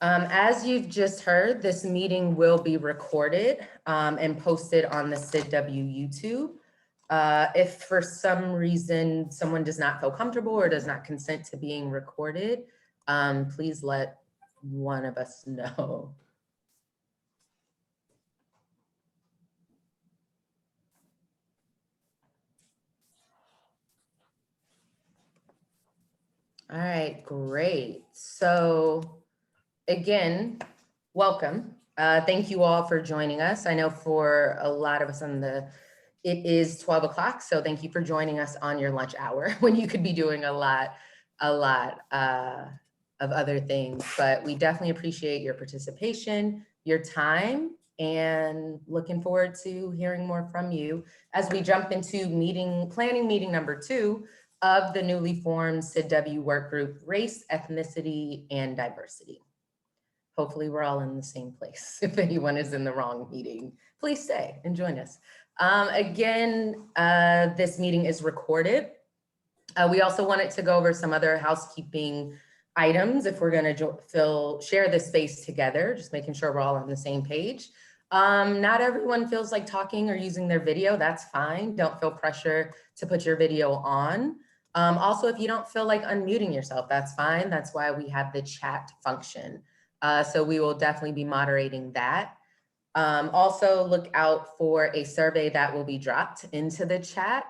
As you've just heard, this meeting will be recorded and posted on the SID-W YouTube. If for some reason someone does not feel comfortable or does not consent to being recorded, please let one of us know. All right, great. So again, welcome. Thank you all for joining us. I know for a lot of us it is 12 o'clock, so thank you for joining us on your lunch hour when you could be doing a lot of other things. But we definitely appreciate your participation, your time, and looking forward to hearing more from you as we jump into planning meeting number 2 of the newly formed SID-W work group, Race, Ethnicity, and Diversity. Hopefully we're all in the same place. If anyone is in the wrong meeting, please stay and join us. Again, this meeting is recorded. We also wanted to go over some other housekeeping items if we're gonna share this space together, just making sure we're all on the same page. Not everyone feels like talking or using their video, that's fine. Don't feel pressure to put your video on. Also, if you don't feel like unmuting yourself, that's fine. That's why we have the chat function. So we will definitely be moderating that. Also look out for a survey that will be dropped into the chat.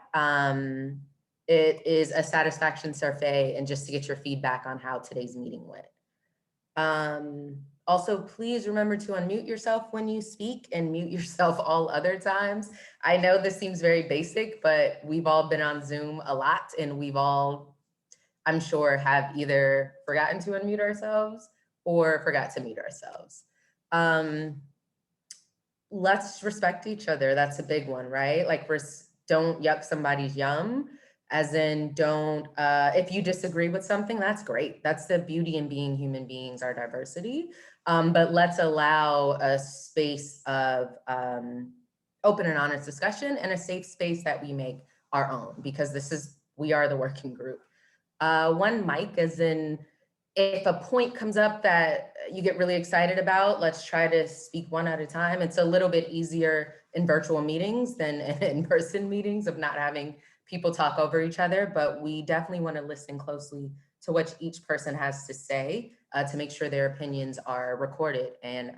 It is a satisfaction survey and just to get your feedback on how today's meeting went. Also, please remember to unmute yourself when you speak and mute yourself all other times. I know this seems very basic, but we've all been on Zoom a lot and we've all, I'm sure, have either forgotten to unmute ourselves or forgot to mute ourselves. Let's respect each other. That's a big one, right? Like, don't yuck somebody's yum, as in don't, if you disagree with something, that's great. That's the beauty in being human beings, our diversity. But let's allow a space of open and honest discussion and a safe space that we make our own, because we are the working group. One mic, as in, if a point comes up that you get really excited about, let's try to speak one at a time. It's a little bit easier in virtual meetings than in in-person meetings of not having people talk over each other, but we definitely want to listen closely to what each person has to say to make sure their opinions are recorded and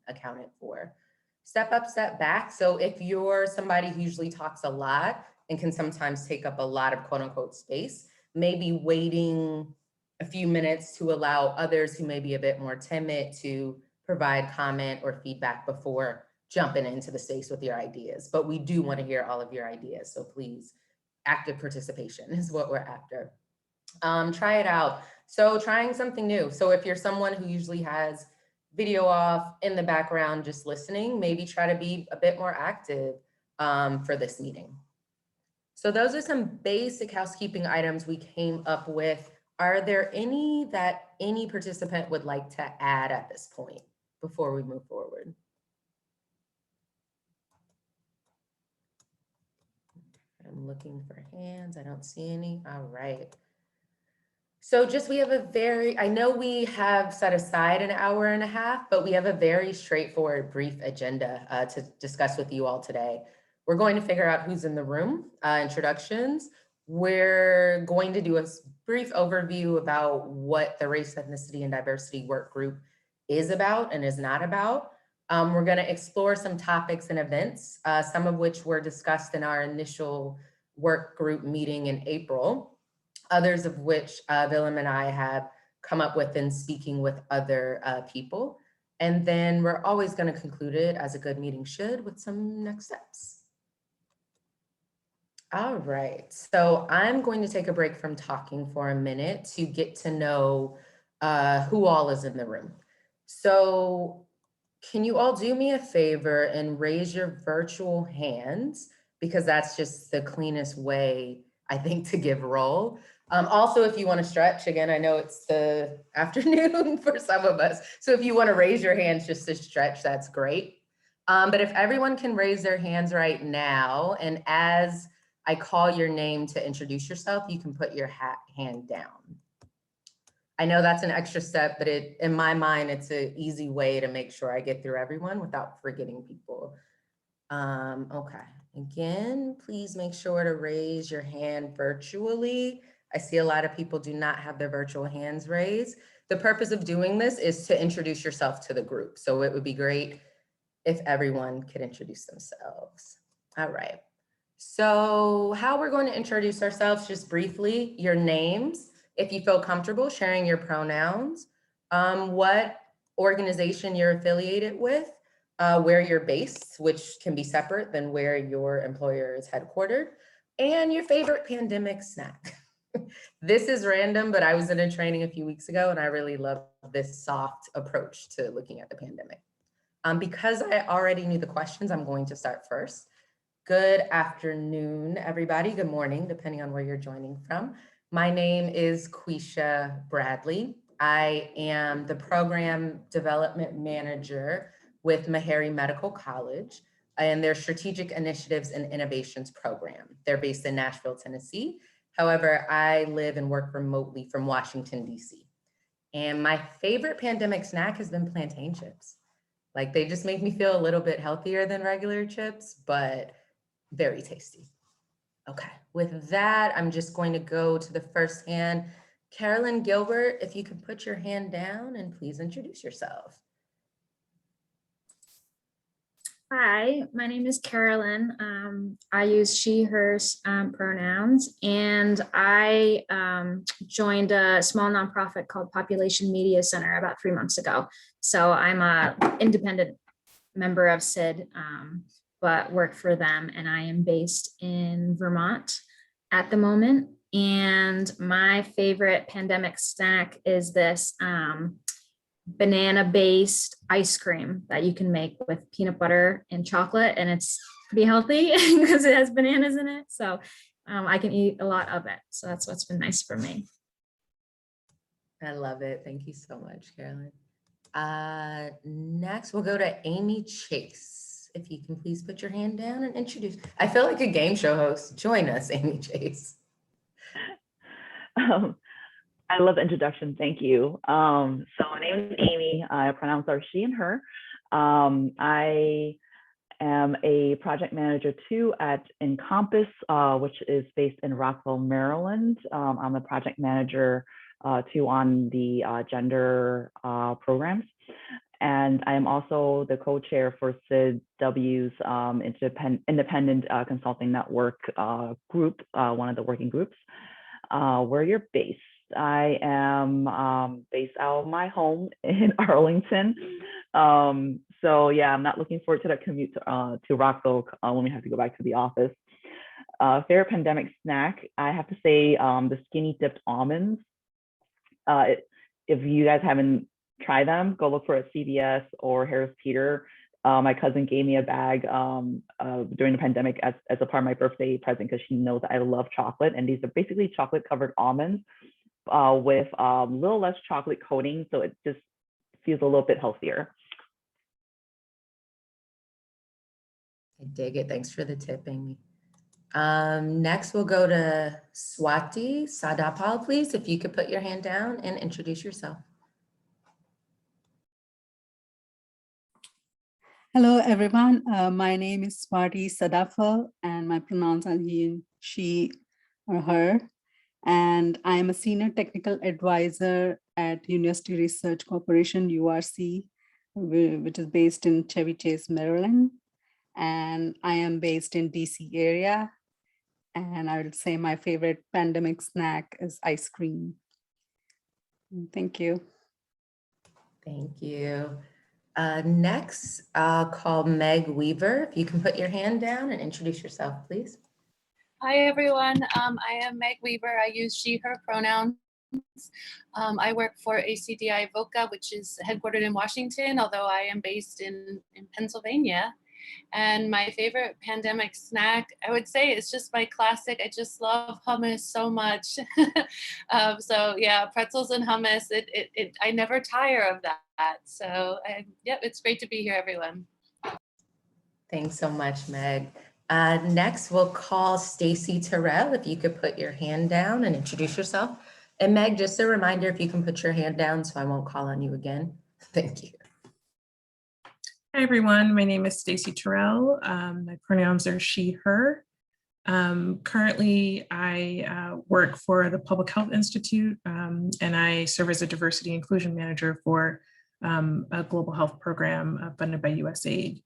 accounted for. Step up, step back. So if you're somebody who usually talks a lot and can sometimes take up a lot of quote unquote space, maybe waiting a few minutes to allow others who may be a bit more timid to provide comment or feedback before jumping into the space with your ideas. But we do want to hear all of your ideas. So please, active participation is what we're after. Try it out. So trying something new. So if you're someone who usually has video off in the background, just listening, maybe try to be a bit more active for this meeting. So those are some basic housekeeping items we came up with. Are there any that any participant would like to add at this point before we move forward? I'm looking for hands. I don't see any. All right. So we have I know we have set aside an hour and a half, but we have a very straightforward, brief agenda to discuss with you all today. We're going to figure out who's in the room, introductions. We're going to do a brief overview about what the Race, Ethnicity, and Diversity work group is about and is not about. We're going to explore some topics and events, some of which were discussed in our initial work group meeting in April, others of which Willem and I have come up with in speaking with other people. And then we're always going to conclude it, as a good meeting should, with some next steps. All right, so I'm going to take a break from talking for a minute to get to know who all is in the room. So can you all do me a favor and raise your virtual hands, because that's just the cleanest way, I think, to give roll. Also, if you want to stretch, again, I know it's the afternoon for some of us, so if you want to raise your hands just to stretch, that's great. But if everyone can raise their hands right now, and as I call your name to introduce yourself, you can put your hand down. I know that's an extra step, but in my mind, it's an easy way to make sure I get through everyone without forgetting people. Okay, again, please make sure to raise your hand virtually. I see a lot of people do not have their virtual hands raised. The purpose of doing this is to introduce yourself to the group. So it would be great if everyone could introduce themselves. All right. So how we're going to introduce ourselves, just briefly, your names, if you feel comfortable sharing your pronouns, what organization you're affiliated with, where you're based, which can be separate than where your employer is headquartered, and your favorite pandemic snack. This is random, but I was in a training a few weeks ago and I really love this soft approach to looking at the pandemic. Because I already knew the questions, I'm going to start first. Good afternoon, everybody. Good morning, depending on where you're joining from. My name is Quisha Bradley. I am the Program Development Manager with Meharry Medical College and their Strategic Initiatives and Innovations Program. They're based in Nashville, Tennessee. However, I live and work remotely from Washington, D.C. And my favorite pandemic snack has been plantain chips. Like, they just make me feel a little bit healthier than regular chips, but very tasty. Okay, with that, I'm just going to go to the first hand. Carolyn Gilbert, if you could put your hand down and please introduce yourself. Hi, my name is Carolyn. I use she, her pronouns, and I joined a small nonprofit called Population Media Center about 3 months ago. So I'm an independent member of SID, but work for them, and I am based in Vermont at the moment. And my favorite pandemic snack is this banana-based ice cream that you can make with peanut butter and chocolate, and it's pretty healthy because it has bananas in it. So I can eat a lot of it. So that's what's been nice for me. I love it. Thank you so much, Carolyn. Next, we'll go to Amy Chase. If you can please put your hand down and introduce. I feel like a game show host. Join us, Amy Chase. I love the introduction. Thank you. So my name is Amy. I pronounce are she and her. I am a project manager too at Encompass, which is based in Rockville, Maryland. I'm a project manager too on the gender programs. And I am also the co-chair for SID-US's independent consulting network group, one of the working groups. Where you're based. I am based out of my home in Arlington. So yeah, I'm not looking forward to that commute to Rockville when we have to go back to the office. Favorite pandemic snack, I have to say the skinny dipped almonds. If you guys haven't tried them, go look for it at CVS or Harris Teeter. My cousin gave me a bag during the pandemic as a part of my birthday present because she knows that I love chocolate. And these are basically chocolate covered almonds with a little less chocolate coating. So it just feels a little bit healthier. I dig it. Thanks for the tip, Amy. Next, we'll go to Swati Sadapal, please. If you could put your hand down and introduce yourself. Hello, everyone. My name is Swati Sadafal, and my pronouns are he, she, or her. And I am a senior technical advisor at University Research Corporation, URC, which is based in Chevy Chase, Maryland. And I am based in DC area. And I would say my favorite pandemic snack is ice cream. Thank you. Thank you. Next, I'll call Meg Weaver. If you can put your hand down and introduce yourself, please. Hi, everyone. I am Meg Weaver. I use she, her pronouns. I work for ACDI VOCA, which is headquartered in Washington, although I am based in Pennsylvania. And my favorite pandemic snack, I would say, it's just my classic. I just love hummus so much. So yeah, pretzels and hummus, I never tire of that. So yeah, it's great to be here, everyone. Thanks so much, Meg. Next, we'll call Stacy Terrell. If you could put your hand down and introduce yourself. And Meg, just a reminder, if you can put your hand down so I won't call on you again. Thank you. Hi, everyone. My name is Stacy Terrell. My pronouns are she, her. Currently, I work for the Public Health Institute, and I serve as a diversity inclusion manager for a global health program funded by USAID.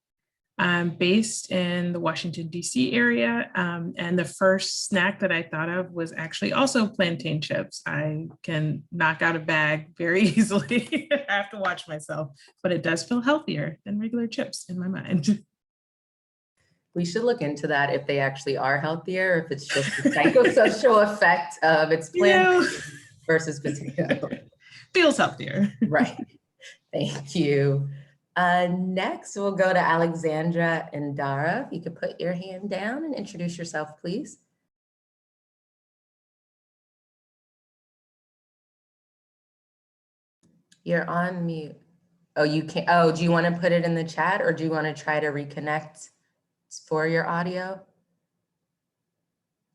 I'm based in the Washington, D.C. area, and the first snack that I thought of was actually also plantain chips. I can knock out a bag very easily. I have to watch myself, but it does feel healthier than regular chips in my mind. We should look into that if they actually are healthier, if it's just the psychosocial effect of its plant versus potato. Feels healthier. Right. Thank you. Next, we'll go to Alexandra and Dara. If you could put your hand down and introduce yourself, please. You're on mute. Oh, you can't. Oh, do you want to put it in the chat or do you want to try to reconnect for your audio?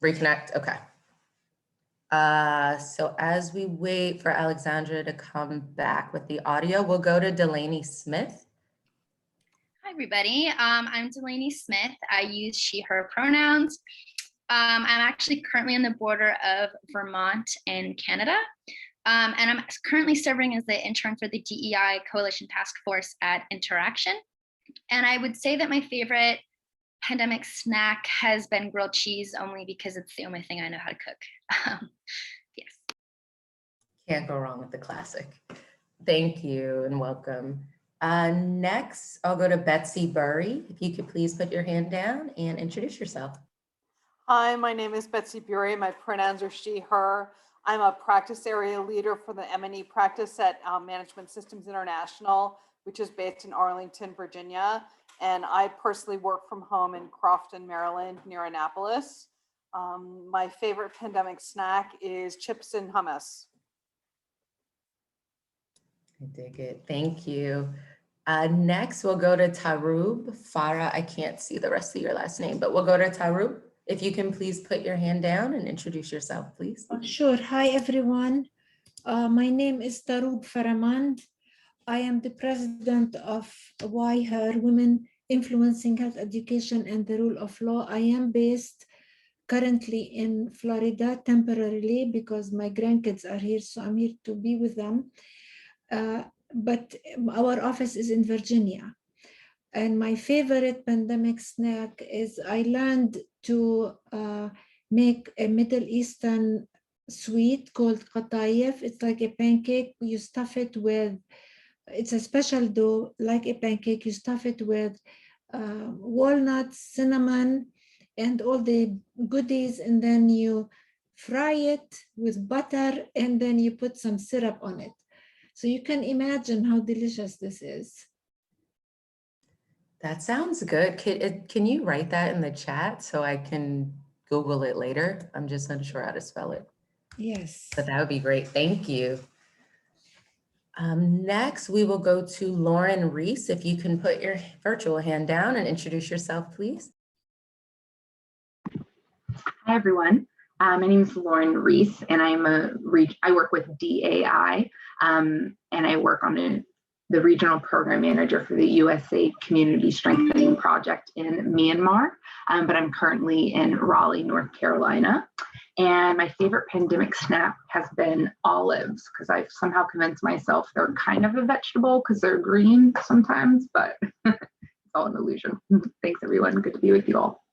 Reconnect. Okay. So as we wait for Alexandra to come back with the audio, we'll go to Delaney Smith. Hi, everybody. I'm Delaney Smith. I use she, her pronouns. I'm actually currently on the border of Vermont and Canada. And I'm currently serving as the intern for the DEI Coalition Task Force at Interaction. And I would say that my favorite pandemic snack has been grilled cheese, only because it's the only thing I know how to cook. Yes. Can't go wrong with the classic. Thank you and welcome. Next, I'll go to Betsy Perry. If you could please put your hand down and introduce yourself. Hi, my name is Betsy Perry. My pronouns are she, her. I'm a practice area leader for the M&E practice at Management Systems International, which is based in Arlington, Virginia. And I personally work from home in Crofton, Maryland, near Annapolis. My favorite pandemic snack is chips and hummus. I dig it. Thank you. Next, we'll go to Tarub Farah. I can't see the rest of your last name, but we'll go to Tarub. If you can please put your hand down and introduce yourself, please. Sure. Hi, everyone. My name is Tarub Faramand. I am the president of Why Her Women Influencing Health Education and the Rule of Law. I am based currently in Florida temporarily because my grandkids are here, so I'm here to be with them. But our office is in Virginia. And my favorite pandemic snack is I learned to make a Middle Eastern sweet called qatayef. It's like a pancake. You stuff it with, it's a special dough, like a pancake. You stuff it with walnuts, cinnamon, and all the goodies. And then you fry it with butter, and then you put some syrup on it. So you can imagine how delicious this is. That sounds good. Can you write that in the chat so I can Google it later? I'm just unsure how to spell it. Yes. But that would be great. Thank you. Next, we will go to Lauren Reese. If you can put your virtual hand down and introduce yourself, please. Hi, everyone. My name is Lauren Reese, and I work with DAI, and I work on the regional program manager for the USAID Community Strengthening Project in Myanmar, but I'm currently in Raleigh, North Carolina. And my favorite pandemic snack has been olives, because I've somehow convinced myself they're kind of a vegetable because they're green sometimes, but it's all an illusion. Thanks, everyone. Good to be with you all.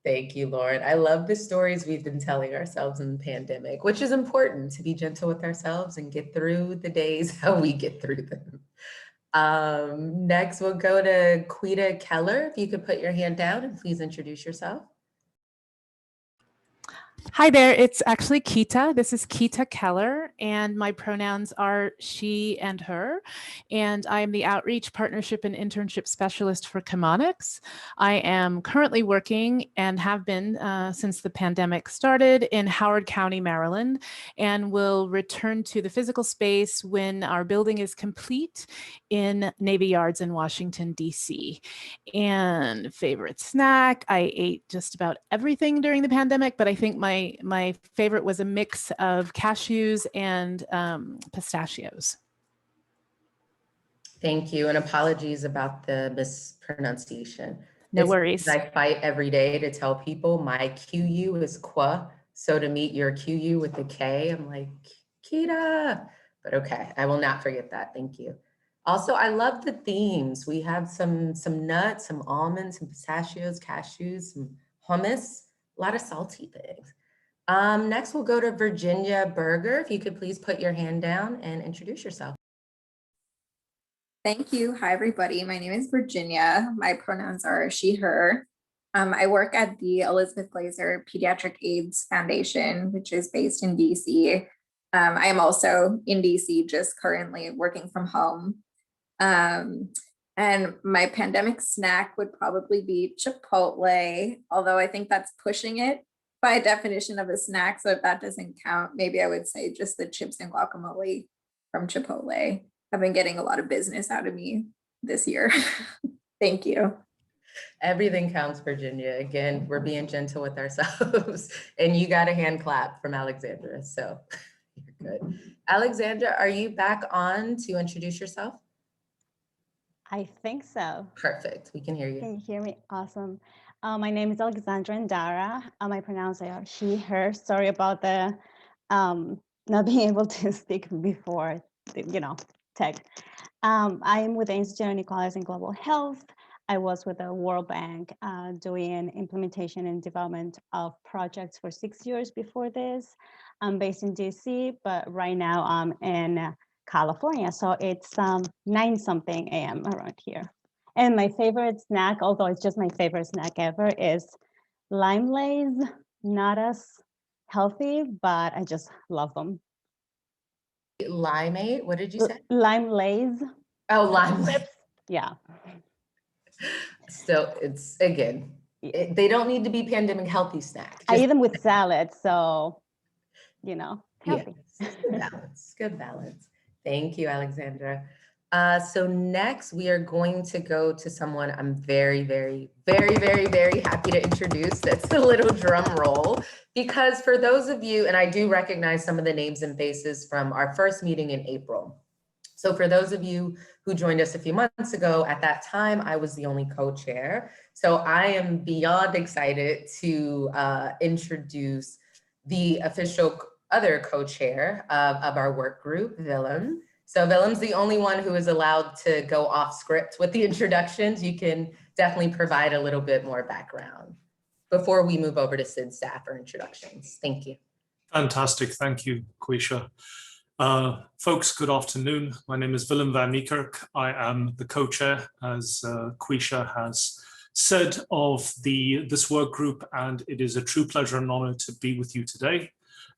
Thank you, Lauren. I love the stories we've been telling ourselves in the pandemic, which is important, to be gentle with ourselves and get through the days how we get through them. Next, we'll go to Quita Keller. If you could put your hand down and please introduce yourself. Hi there, it's actually Kita. This is Kita Keller, and my pronouns are she and her, and I am the Outreach, Partnership, and Internship Specialist for Chemonics. I am currently working and have been since the pandemic started in Howard County, Maryland, and will return to the physical space when our building is complete in Navy Yards in Washington, D.C. And favorite snack, I ate just about everything during the pandemic, but I think my my favorite was a mix of cashews and pistachios. Thank you, and apologies about the mispronunciation. No It's worries. I fight every day to tell people my QU is qua, so to meet your QU with the K, I'm like, Kita. But okay, I will not forget that. Thank you. Also, I love the themes. We have some nuts, some almonds, some pistachios, cashews, some hummus, a lot of salty things. Next, we'll go to Virginia Berger. If you could please put your hand down and introduce yourself. Thank you. Hi, everybody. My name is Virginia. My pronouns are she, her. I work at the Elizabeth Glaser Pediatric AIDS Foundation, which is based in DC. I am also in DC, just currently working from home. And my pandemic snack would probably be Chipotle, although I think that's pushing it by definition of a snack. So if that doesn't count, maybe I would say just the chips and guacamole from Chipotle. I've been getting a lot of business out of me this year. Thank you. Everything counts, Virginia. Again, we're being gentle with ourselves. And you got a hand clap from Alexandra, so you're good. Alexandra, are you back on to introduce yourself? I think so. Perfect, we can hear you. Can you hear me? Awesome. My name is Alexandra Ndara. My pronouns are she, her. Sorry about the not being able to speak before, tech. I'm with the Institute on Equality and Global Health. I was with the World Bank doing implementation and development of projects for 6 years before this. I'm based in DC, but right now I'm in California. So it's 9-something a.m. around here. And my favorite snack, although it's just my favorite snack ever, is lime lays. Not as healthy, but I just love them. Limeade, what did you say? Lime lays. Oh, lime lays. Yeah. So it's, again, they don't need to be pandemic healthy snacks. I eat them with salad, so, healthy. Yeah, good balance, good balance. Thank you, Alexandra. So next we are going to go to someone I'm very, very, very, very, very happy to introduce. That's a little drum roll, because for those of you, and I do recognize some of the names and faces from our first meeting in April. So for those of you who joined us a few months ago, at that time, I was the only co-chair. So I am beyond excited to introduce the official other co-chair of our work group, Willem. So Willem's the only one who is allowed to go off script with the introductions. You can definitely provide a little bit more background before we move over to SID staff for introductions. Thank you. Fantastic. Thank you, Quisha. Folks, good afternoon. My name is Willem van Niekerk. I am the co-chair, as Quisha has said, of this work group, and it is a true pleasure and honor to be with you today.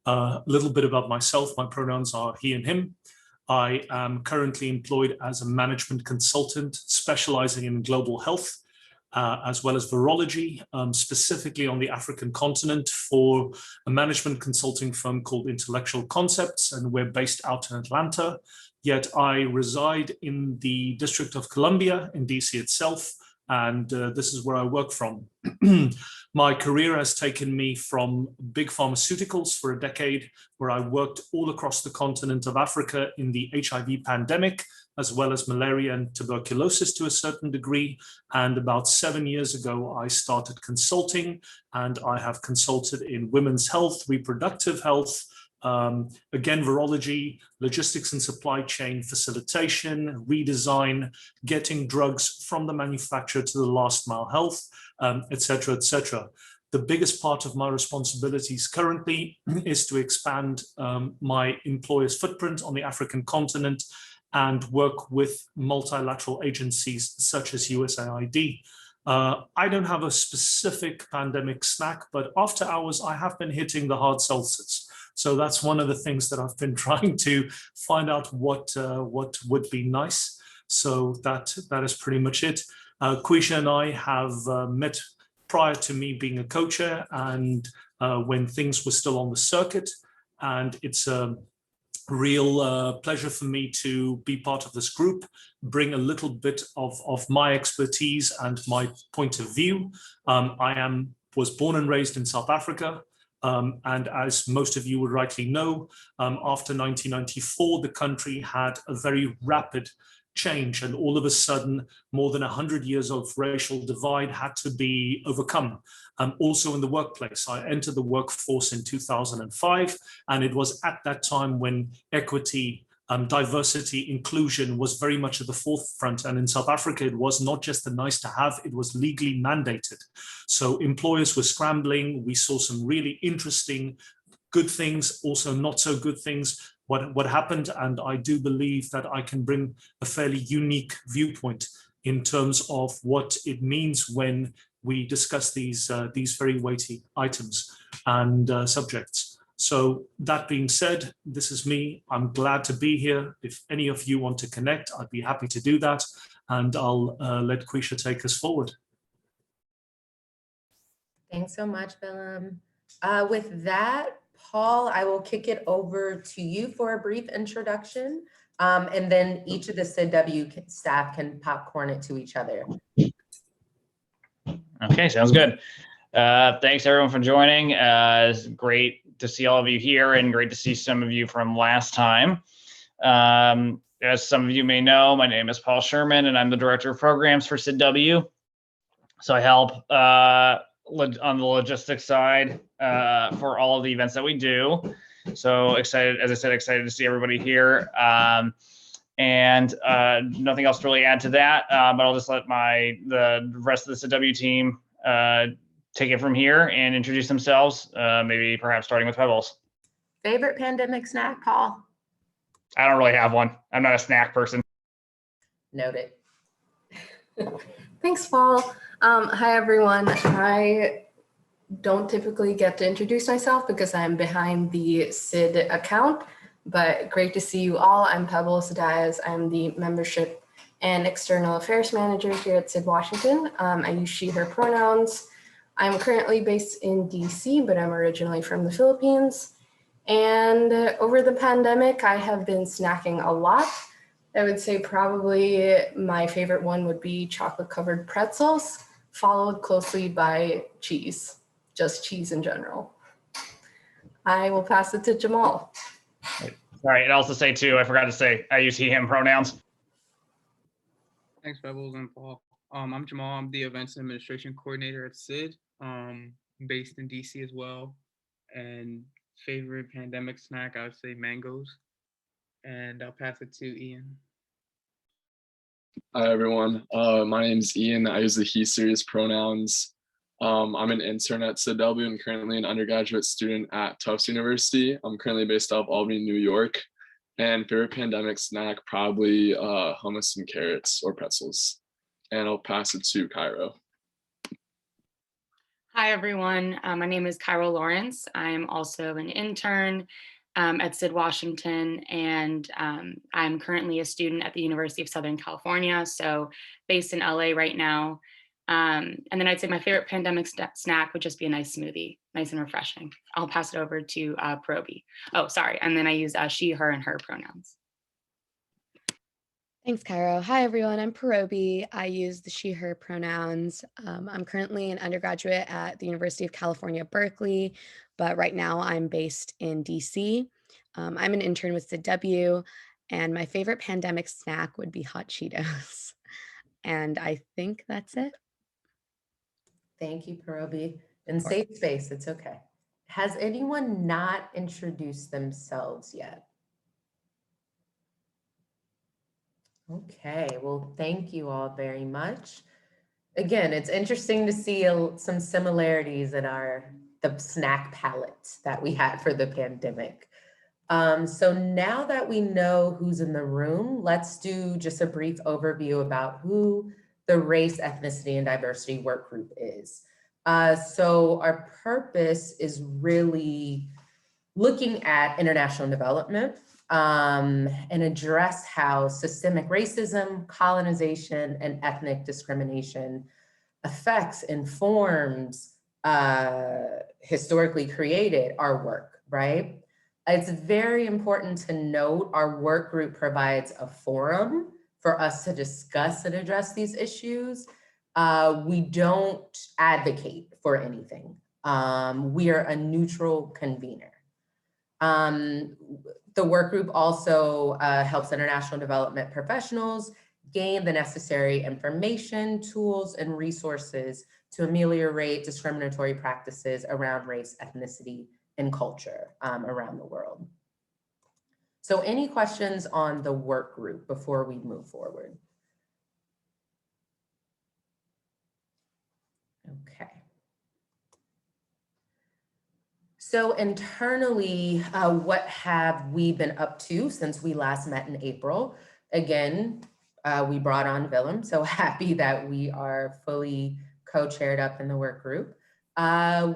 A little bit about myself. My pronouns are he and him. I am currently employed as a management consultant specializing in global health, as well as virology, specifically on the African continent for a management consulting firm called Intellectual Concepts, and we're based out in Atlanta. Yet I reside in the District of Columbia in DC itself, and this is where I work from. My career has taken me from big pharmaceuticals for a decade, where I worked all across the continent of Africa in the HIV pandemic, as well as malaria and tuberculosis to a certain degree. And about 7 years ago, I started consulting, and I have consulted in women's health, reproductive health, again, virology, logistics and supply chain facilitation, redesign, getting drugs from the manufacturer to the last mile health, et cetera, et cetera. The biggest part of my responsibilities currently is to expand my employer's footprint on the African continent and work with multilateral agencies such as USAID. I don't have a specific pandemic snack, but after hours, I have been hitting the hard seltzers. So that's one of the things that I've been trying to find out what would be nice. So that is pretty much it. Quisha and I have met prior to me being a co-chair, and when things were still on the circuit. And it's a real pleasure for me to be part of this group, bring a little bit of my expertise and my point of view. I was born and raised in South Africa. And as most of you would rightly know, after 1994, the country had a very rapid change, and all of a sudden, more than 100 years of racial divide had to be overcome. Also in the workplace, I entered the workforce in 2005, and it was at that time when equity, diversity, inclusion was very much at the forefront. And in South Africa, it was not just a nice to have, it was legally mandated. So employers were scrambling. We saw some really interesting good things, also not so good things, what happened. And I do believe that I can bring a fairly unique viewpoint in terms of what it means when we discuss these very weighty items and subjects. So that being said, this is me. I'm glad to be here. If any of you want to connect, I'd be happy to do that. And I'll let Quisha take us forward. Thanks so much, Willem. With that, Paul, I will kick it over to you for a brief introduction, and then each of the SID-W staff can popcorn it to each other. Okay, sounds good. Thanks everyone for joining. It's great to see all of you here and great to see some of you from last time. As some of you may know, my name is Paul Sherman and I'm the Director of Programs for SID-W. So I help on the logistics side for all of the events that we do. So excited, as I said, excited to see everybody here. And nothing else to really add to that, but I'll just let the rest of the SID-W team take it from here and introduce themselves, maybe perhaps starting with Pebbles. Favorite pandemic snack, Paul? I don't really have one. I'm not a snack person. Noted. Thanks, Paul. Hi, everyone. I don't typically get to introduce myself because I'm behind the SID account, but great to see you all. I'm Pebbles Diaz. I'm the Membership and External Affairs Manager here at SID Washington. I use she, her pronouns. I'm currently based in DC, but I'm originally from the Philippines. And over the pandemic, I have been snacking a lot. I would say probably my favorite one would be chocolate covered pretzels, followed closely by cheese, just cheese in general. I will pass it to Jamal. All right, and also say too, I forgot to say, I use he, him pronouns. Thanks, Pebbles and Paul. I'm Jamal. I'm the Events and Administration Coordinator at SID, based in DC as well. And favorite pandemic snack, I would say mangoes. And I'll pass it to Ian. Hi, everyone. My name is Ian. I use the he series pronouns. I'm an intern at SID-W and currently an undergraduate student at Tufts University. I'm currently based out of Albany, New York. And favorite pandemic snack, probably hummus and carrots or pretzels. And I'll pass it to Cairo. Hi, everyone. My name is Cairo Lawrence. I'm also an intern at SID Washington, and I'm currently a student at the University of Southern California, so based in LA right now. And then I'd say my favorite pandemic snack would just be a nice smoothie, nice and refreshing. I'll pass it over to Perobi. Oh, sorry. And then I use she, her, and her pronouns. Thanks, Cairo. Hi, everyone. I'm Perobi. I use the she, her pronouns. I'm currently an undergraduate at the University of California, Berkeley, but right now I'm based in DC. I'm an intern with SID-W, and my favorite pandemic snack would be hot Cheetos. And I think that's it. Thank you, Perobi. In safe space, it's okay. Has anyone not introduced themselves yet? Okay, well, thank you all very much. Again, it's interesting to see some similarities in the snack palette that we had for the pandemic. So now that we know who's in the room, let's do just a brief overview about who the Race, Ethnicity, and Diversity Work Group is. So our purpose is really looking at international development and address how systemic racism, colonization, and ethnic discrimination affects, informs, historically created our work, right? It's very important to note our work group provides a forum for us to discuss and address these issues. We don't advocate for anything. We are a neutral convener. The work group also helps international development professionals gain the necessary information, tools, and resources to ameliorate discriminatory practices around race, ethnicity, and culture around the world. So any questions on the work group before we move forward? Okay. So internally, what have we been up to since we last met in April? Again, we brought on Willem, so happy that we are fully co-chaired up in the work group.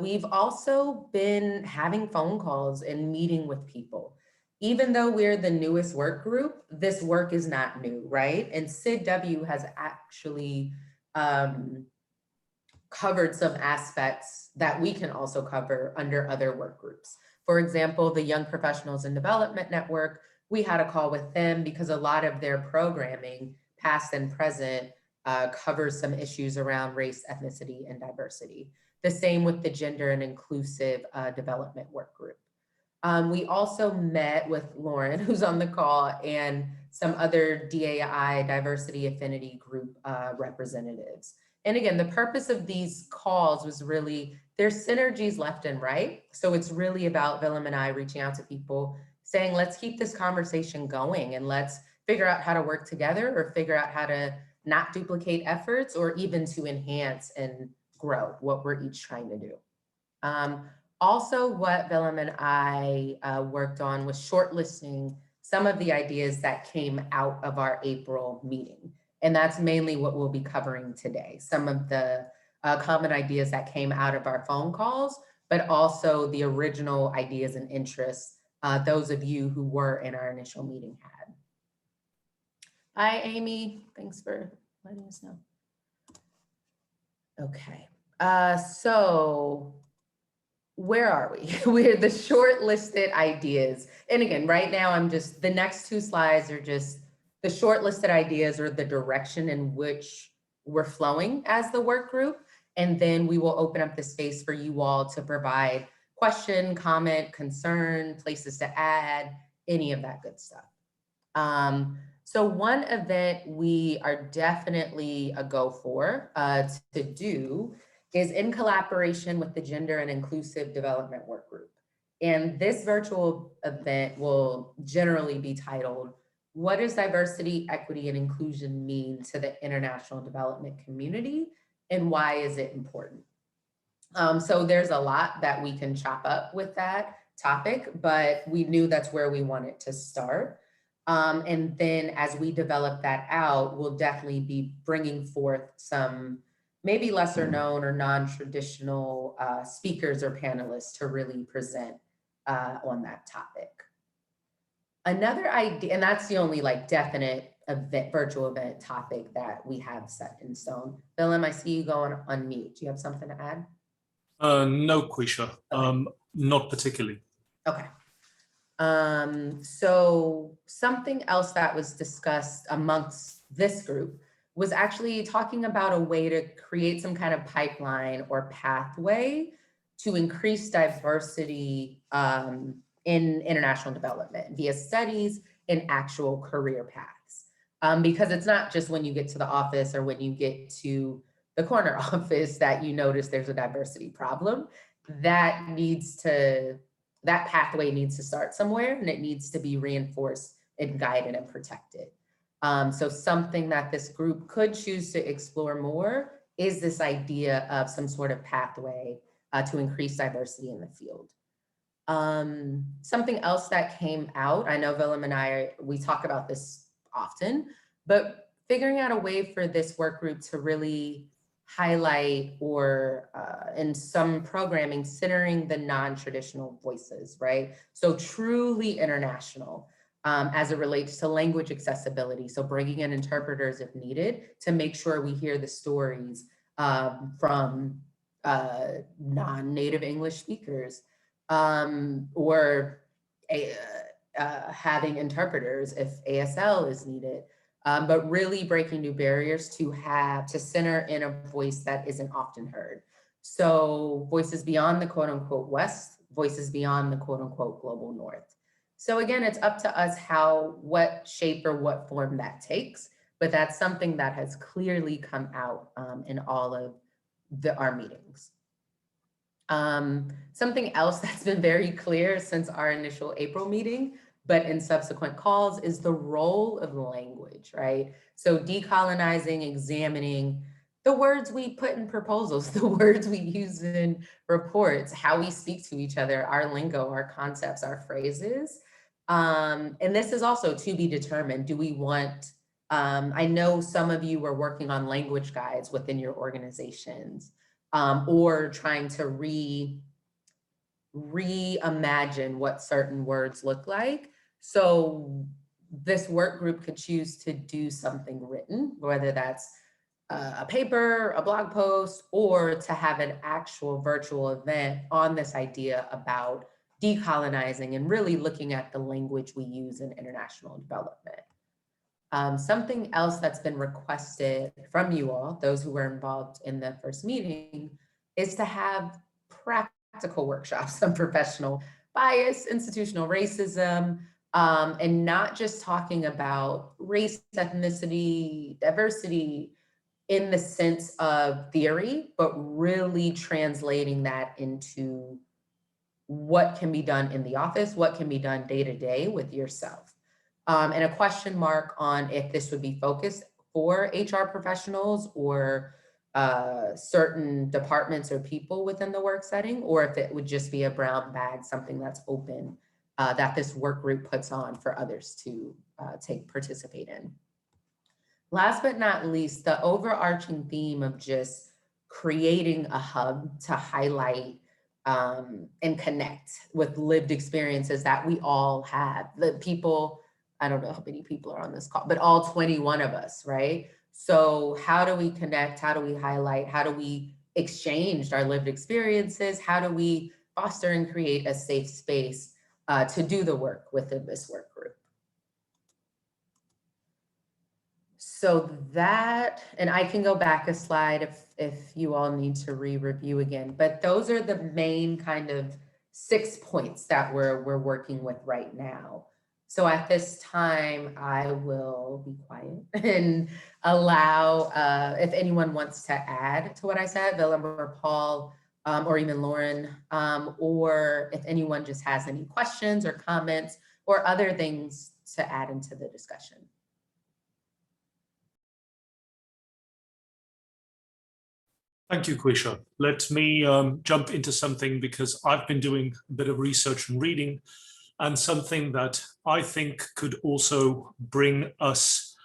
We've also been having phone calls and meeting with people. Even though we're the newest work group, this work is not new, right? And SID-W has actually covered some aspects that we can also cover under other work groups. For example, the Young Professionals in Development Network, we had a call with them because a lot of their programming, past and present, covers some issues around race, ethnicity, and diversity. The same with the Gender and Inclusive Development Work Group. We also met with Lauren, who's on the call, and some other DAI Diversity Affinity Group representatives. And again, the purpose of these calls was really, there's synergies left and right. So it's really about Willem and I reaching out to people saying, let's keep this conversation going and let's figure out how to work together or figure out how to not duplicate efforts or even to enhance and grow what we're each trying to do. Also, what Willem and I worked on was shortlisting some of the ideas that came out of our April meeting. And that's mainly what we'll be covering today. Some of the common ideas that came out of our phone calls, but also the original ideas and interests those of you who were in our initial meeting had. Hi, Amy. Thanks for letting us know. Okay, so where are we? We're the shortlisted ideas. And again, right now the next two slides are just the shortlisted ideas or the direction in which we're flowing as the work group. And then we will open up the space for you all to provide question, comment, concern, places to add, any of that good stuff. So one event we are definitely a go for to do is in collaboration with the Gender and Inclusive Development Work Group. And this virtual event will generally be titled, "What does diversity, equity, and inclusion mean to the international development community, and why is it important?" So there's a lot that we can chop up with that topic, but we knew that's where we wanted to start. And then as we develop that out, we'll definitely be bringing forth some maybe lesser known or non-traditional speakers or panelists to really present on that topic. Another idea, and that's the only like definite event, virtual event topic that we have set in stone. Willem, I see you going on mute. Do you have something to add? No, Quisha, okay. Not particularly. Okay. So something else that was discussed amongst this group was actually talking about a way to create some kind of pipeline or pathway to increase diversity in international development via studies and actual career paths. Because it's not just when you get to the office or when you get to the corner office that you notice there's a diversity problem. That pathway needs to start somewhere, and it needs to be reinforced and guided and protected. So something that this group could choose to explore more is this idea of some sort of pathway to increase diversity in the field. Something else that came out, I know Willem and we talk about this often, but figuring out a way for this work group to really highlight or in some programming centering the non-traditional voices, right? So truly international as it relates to language accessibility. So bringing in interpreters if needed to make sure we hear the stories from non-native English speakers or having interpreters if ASL is needed. But really breaking new barriers to center in a voice that isn't often heard. So voices beyond the quote unquote West, voices beyond the quote unquote global North. So again, it's up to us what shape or what form that takes, but that's something that has clearly come out in all of our meetings. Something else that's been very clear since our initial April meeting, but in subsequent calls, is the role of language, right? So decolonizing, examining the words we put in proposals, the words we use in reports, how we speak to each other, our lingo, our concepts, our phrases. And this is also to be determined. Do we want, I know some of you were working on language guides within your organizations, or trying to reimagine what certain words look like. So this work group could choose to do something written, whether that's a paper, a blog post, or to have an actual virtual event on this idea about decolonizing and really looking at the language we use in international development. Something else that's been requested from you all, those who were involved in the first meeting, is to have practical workshops on professional bias, institutional racism, and not just talking about race, ethnicity, diversity in the sense of theory, but really translating that into what can be done in the office, what can be done day to day with yourself. And a question mark on if this would be focused for HR professionals or certain departments or people within the work setting, or if it would just be a brown bag, something that's open, that this work group puts on for others to participate in. Last but not least, the overarching theme of just creating a hub to highlight and connect with lived experiences that we all have. The people, I don't know how many people are on this call, but all 21 of us, right? So how do we connect? How do we highlight? How do we exchange our lived experiences? How do we foster and create a safe space to do the work within this work group? So that, and I can go back a slide if you all need to re-review again, but those are the main kind of 6 points that we're working with right now. So at this time, I will be quiet and allow, if anyone wants to add to what I said, Willem or Paul, or even Lauren, or if anyone just has any questions or comments or other things to add into the discussion. Thank you, Quisha. Let me jump into something because I've been doing a bit of research and reading, and something that I think could also bring us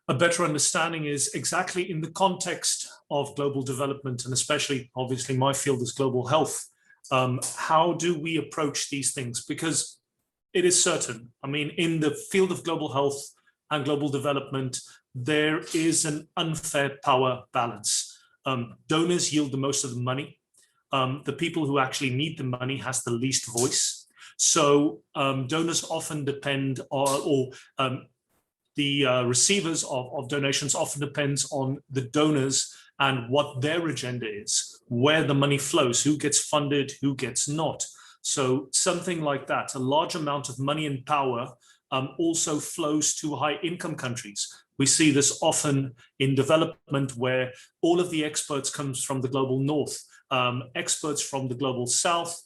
a better understanding is exactly in the context of global development, and especially, obviously, my field is global health. How do we approach these things? Because it is certain, I mean, in the field of global health and global development, there is an unfair power balance. Donors yield the most of the money. The people who actually need the money has the least voice. So donors often depend on, the receivers of donations often depends on the donors and what their agenda is, where the money flows, who gets funded, who gets not. So something like that, a large amount of money and power also flows to high income countries. We see this often in development where all of the experts comes from the global north, experts from the global south,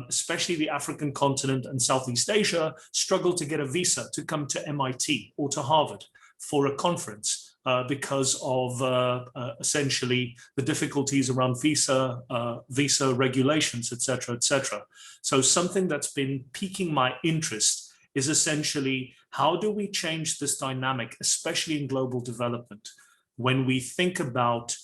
especially the African continent and Southeast Asia, struggle to get a visa to come to MIT or to Harvard for a conference because of essentially the difficulties around visa regulations, et cetera, et cetera. So something that's been piquing my interest is essentially, how do we change this dynamic, especially in global development, when we think about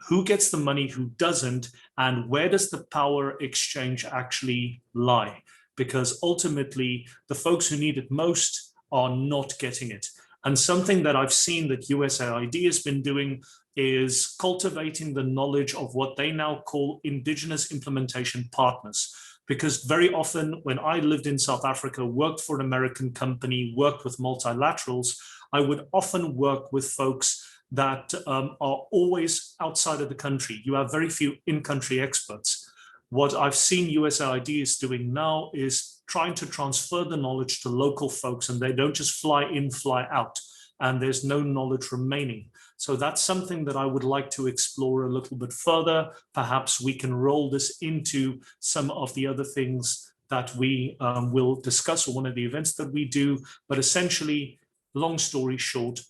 who gets the money, who doesn't, and where does the power exchange actually lie? Because ultimately, the folks who need it most are not getting it. And something that I've seen that USAID has been doing is cultivating the knowledge of what they now call indigenous implementation partners. Because very often when I lived in South Africa, worked for an American company, worked with multilaterals, I would often work with folks that are always outside of the country. You have very few in-country experts. What I've seen USAID doing now is trying to transfer the knowledge to local folks, and they don't just fly in, fly out, and there's no knowledge remaining. So that's something that I would like to explore a little bit further. Perhaps we can roll this into some of the other things that we will discuss, or one of the events that we do. But essentially, long story short,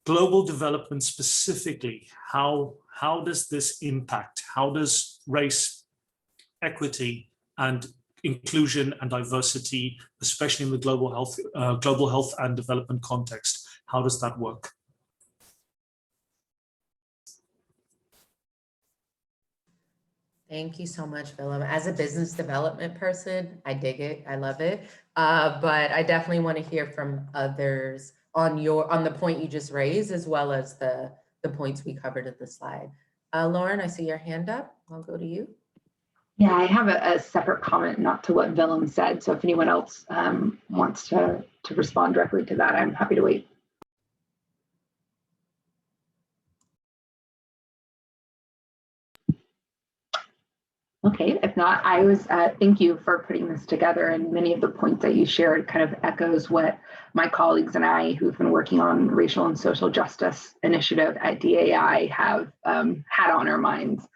global development specifically, how does this impact? How does race, equity, and inclusion and diversity, especially in the global health and development context, how does that work? Thank you so much, Willem. As a business development person, I dig it. I love it. But I definitely want to hear from others on the point you just raised, as well as the points we covered in the slide. Lauren, I see your hand up. I'll go to you. Yeah, I have a separate comment, not to what Willem said. So if anyone else wants to respond directly to that, I'm happy to wait. Okay, if not, I was, thank you for putting this together, and many of the points that you shared kind of echoes what my colleagues and I, who've been working on racial and social justice initiative at DAI, have had on our minds.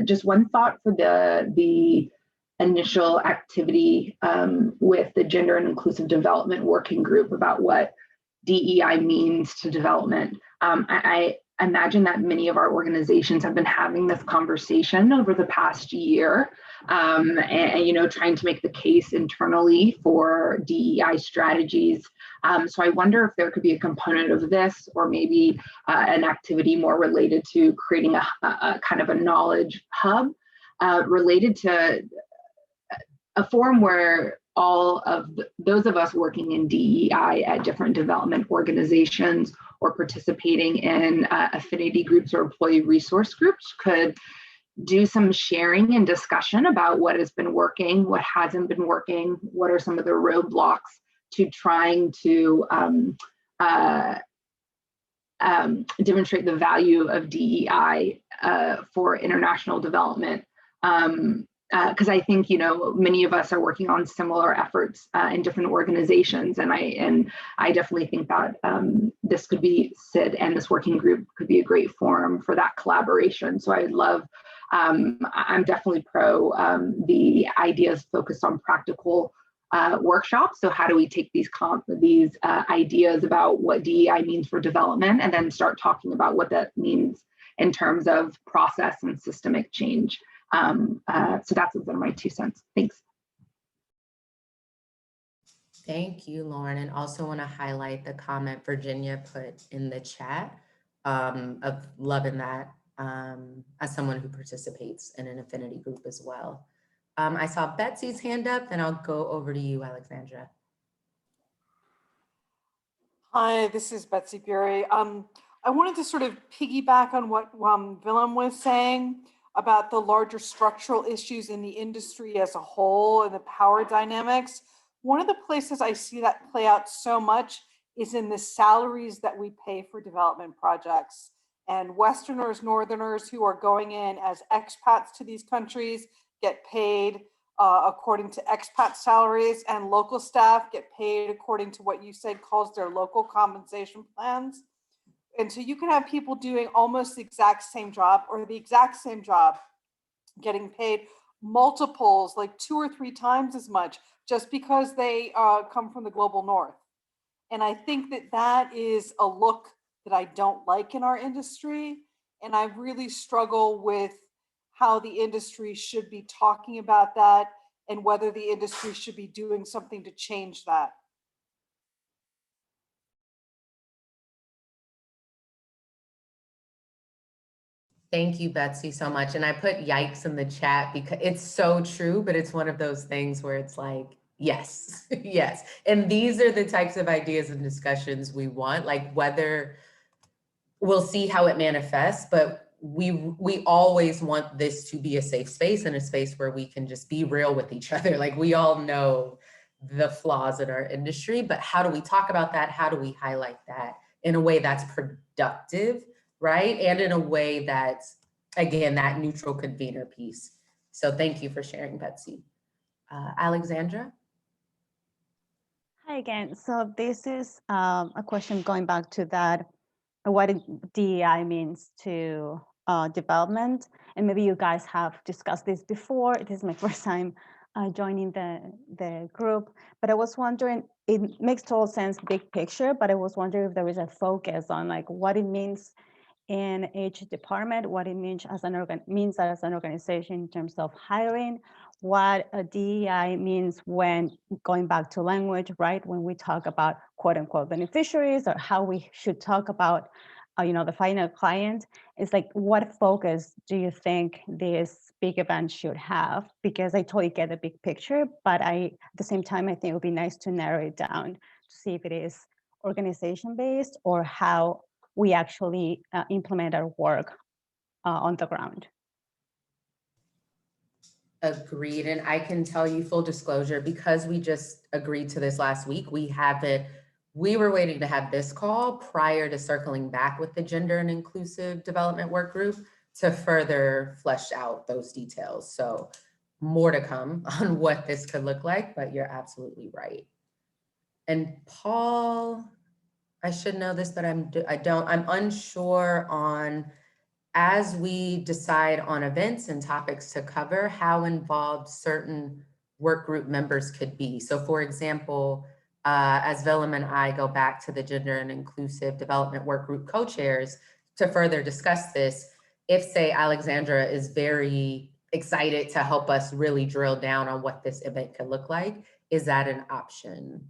Just one thought for the initial activity with the Gender and Inclusive Development Working Group about what DEI means to development. I imagine that many of our organizations have been having this conversation over the past year, and you know, trying to make the case internally for DEI strategies. So I wonder if there could be a component of this, or maybe an activity more related to creating a kind of a knowledge hub related to a forum where all of those of us working in DEI at different development organizations or participating in affinity groups or employee resource groups could do some sharing and discussion about what has been working, what hasn't been working, what are some of the roadblocks to trying to demonstrate the value of DEI for international development. Because I think, you know, many of us are working on similar efforts in different organizations, and I definitely think that this could be SID and this working group could be a great forum for that collaboration. So I would love, I'm definitely pro the ideas focused on practical workshops. So how do we take these ideas about what DEI means for development, and then start talking about what that means in terms of process and systemic change. So that's my 2 cents. Thanks. Thank you, Lauren. And also want to highlight the comment Virginia put in the chat of loving that as someone who participates in an affinity group as well. I saw Betsy's hand up, and I'll go over to you, Alexandra. Hi, this is Betsy Perry. I wanted to sort of piggyback on what Willem was saying about the larger structural issues in the industry as a whole and the power dynamics. One of the places I see that play out so much is in the salaries that we pay for development projects. And Westerners, Northerners who are going in as expats to these countries get paid according to expat salaries, and local staff get paid according to what you said calls their local compensation plans. And so you can have people doing almost the exact same job or the exact same job getting paid multiples, like 2 or 3 times as much, just because they come from the global north. And I think that that is a look that I don't like in our industry. And I really struggle with how the industry should be talking about that and whether the industry should be doing something to change that. Thank you, Betsy, so much. And I put yikes in the chat because it's so true, but it's one of those things where it's like, yes, yes. And these are the types of ideas and discussions we want, like whether we'll see how it manifests, but we always want this to be a safe space and a space where we can just be real with each other. Like we all know the flaws in our industry, but how do we talk about that? How do we highlight that? in a way that's productive, right? And in a way that's, again, that neutral convener piece. So thank you for sharing, Betsy. Alexandra? Hi again. So this is a question going back to that, what DEI means to development. And maybe you guys have discussed this before. It is my first time joining the group, but I was wondering, it makes total sense, big picture, but I was wondering if there is a focus on like what it means in each department, what it means as an organization in terms of hiring, what a DEI means when going back to language, right? When we talk about quote unquote beneficiaries, or how we should talk about the final client, is like, what focus do you think this big event should have? Because I totally get the big picture, but at the same time, I think it would be nice to narrow it down to see if it is organization-based or how we actually implement our work on the ground. Agreed. And I can tell you, full disclosure, because we just agreed to this last week, we were waiting to have this call prior to circling back with the Gender and Inclusive Development Work Group to further flesh out those details. So more to come on what this could look like, but you're absolutely right. And Paul, I should know this, but I'm unsure on, as we decide on events and topics to cover, how involved certain work group members could be. So for example, as Willem and I go back to the Gender and Inclusive Development Work Group co-chairs to further discuss this, if say Alexandra is very excited to help us really drill down on what this event could look like, is that an option?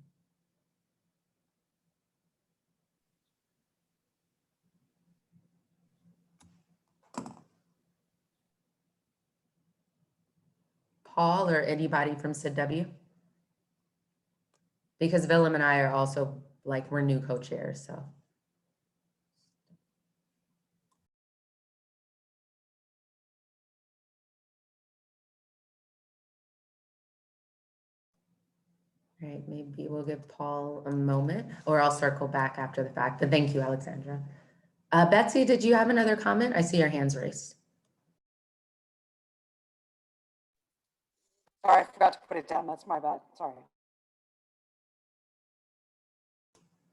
Paul or anybody from SID-W? Because Willem and I are also, like, we're new co-chairs, so. All right, maybe we'll give Paul a moment, or I'll circle back after the fact, but thank you, Alexandra. Betsy, did you have another comment? I see your hands raised. Sorry, I forgot to put it down. That's my bad. Sorry.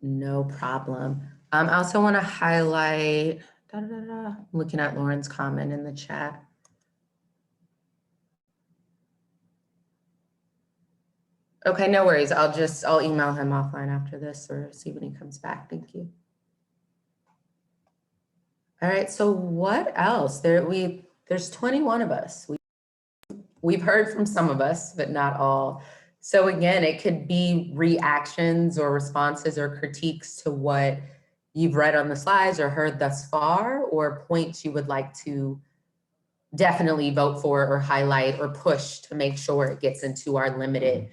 No problem. I also want to highlight, I'm looking at Lauren's comment in the chat. Okay, no worries. I'll email him offline after this or see when he comes back. Thank you. All right, so what else? There's 21 of us. We've heard from some of us, but not all. So again, it could be reactions or responses or critiques to what you've read on the slides or heard thus far, or points you would like to definitely vote for or highlight or push to make sure it gets into our limited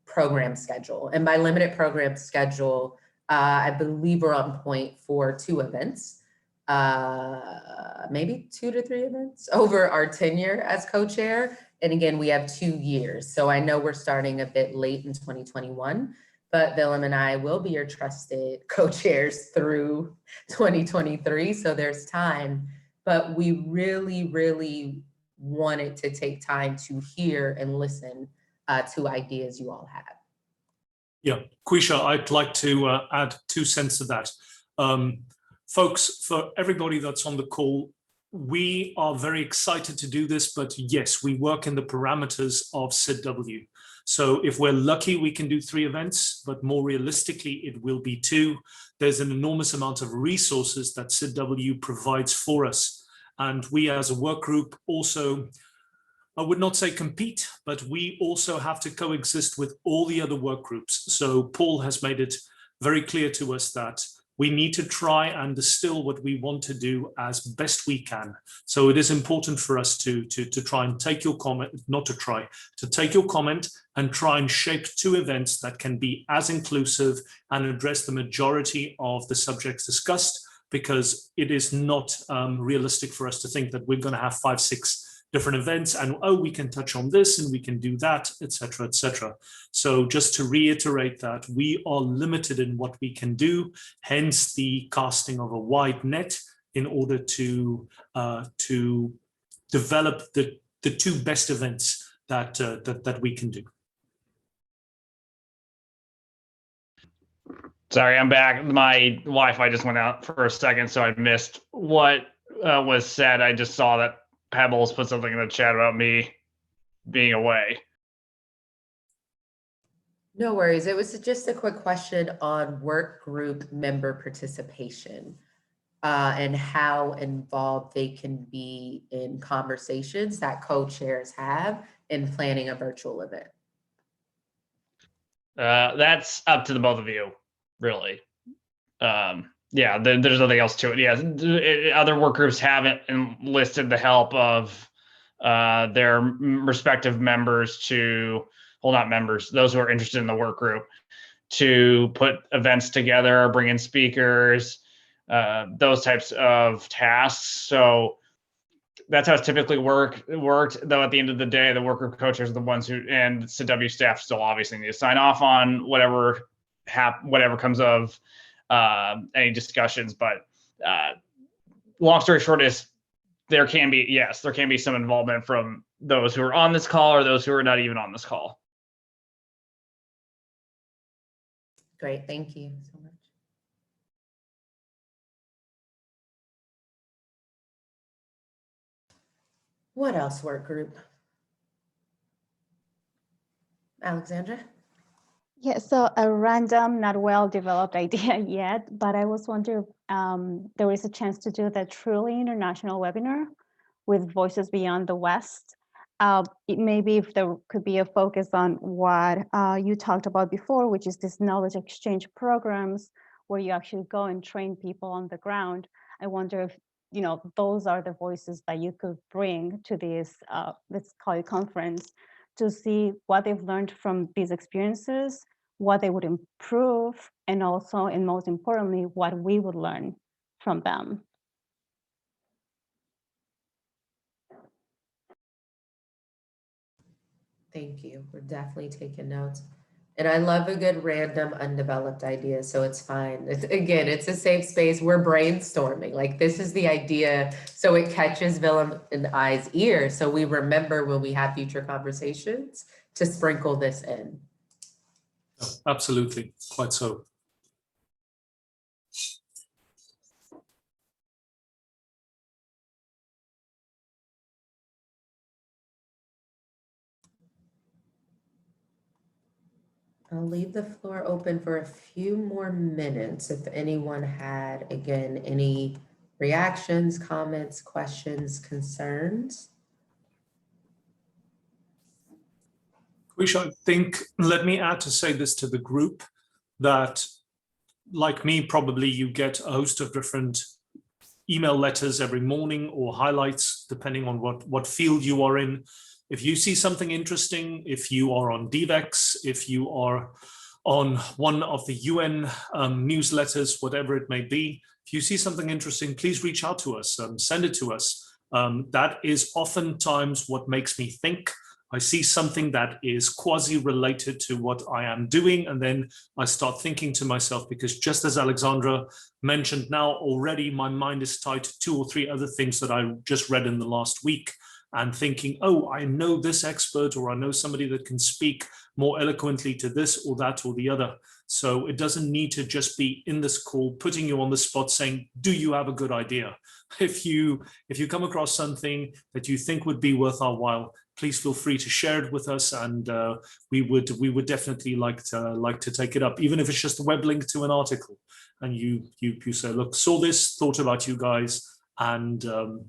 program schedule. And by limited program schedule, I believe we're on point for 2 events. Maybe 2 to 3 events over our tenure as co-chair. And again, we have 2 years. So I know we're starting a bit late in 2021, but Willem and I will be your trusted co-chairs through 2023. So there's time, but we really, really wanted to take time to hear and listen to ideas you all have. Yeah, Quisha, I'd like to add 2 cents to that. Folks, for everybody that's on the call, we are very excited to do this, but yes, we work in the parameters of SID-W. So if we're lucky, we can do 3 events, but more realistically, it will be 2. There's an enormous amount of resources that SID-W provides for us. And we as a work group also, I would not say compete, but we also have to coexist with all the other work groups. So Paul has made it very clear to us that we need to try and distill what we want to do as best we can. So it is important for us to try and take your comment, to take your comment and try and shape 2 events that can be as inclusive and address the majority of the subjects discussed, because it is not realistic for us to think that we're going to have 5, 6 different events, and oh, we can touch on this and we can do that, etc., etc. So just to reiterate that we are limited in what we can do, hence the casting of a wide net in order to develop the two best events that we can do. Sorry, I'm back. My Wi-Fi just went out for a second, so I missed what was said. I just saw that Pebbles put something in the chat about me being away. No worries. It was just a quick question on work group member participation and how involved they can be in conversations that co-chairs have in planning a virtual event. That's up to the both of you, really. Yeah, there's nothing else to it. Yeah, other work groups haven't enlisted the help of their respective members to, well, not members, those who are interested in the work group, to put events together, bring in speakers, those types of tasks. So that's how it's typically worked. Though at the end of the day, the work group co-chairs are the ones who, and SID-W staff still obviously need to sign off on whatever comes of any discussions. But long story short is there can be some involvement from those who are on this call or those who are not even on this call. Great, thank you so much. What else, work group? Alexandra? Yeah, so a random, not well-developed idea yet, but I was wondering if there is a chance to do the truly international webinar with Voices Beyond the West. Maybe if there could be a focus on what you talked about before, which is this knowledge exchange programs where you actually go and train people on the ground. I wonder if, you know, those are the voices that you could bring to this, let's call it conference, to see what they've learned from these experiences, what they would improve, and also, and most importantly, what we would learn from them. Thank you. We're definitely taking notes. And I love a good random undeveloped idea, so it's fine. Again, it's a safe space. We're brainstorming. Like, this is the idea, so it catches Willem and I's ear, so we remember when we have future conversations to sprinkle this in. Absolutely, quite so. I'll leave the floor open for a few more minutes if anyone had, again, any reactions, comments, questions, concerns. Quisha, I think, let me add to say this to the group, that like me, probably you get a host of different email letters every morning or highlights, depending on what field you are in. If you see something interesting, if you are on DVEX, if you are on one of the UN newsletters, whatever it may be, if you see something interesting, please reach out to us, send it to us. That is oftentimes what makes me think. I see something that is quasi-related to what I am doing, and then I start thinking to myself, because just as Alexandra mentioned now already, my mind is tied to 2 or 3 other things that I just read in the last week, and thinking, oh, I know this expert, or I know somebody that can speak more eloquently to this or that or the other. So it doesn't need to just be in this call, putting you on the spot saying, do you have a good idea? If you come across something that you think would be worth our while, please feel free to share it with us, and we would definitely like to take it up, even if it's just a web link to an article. And you say, look, saw this, thought about you guys, and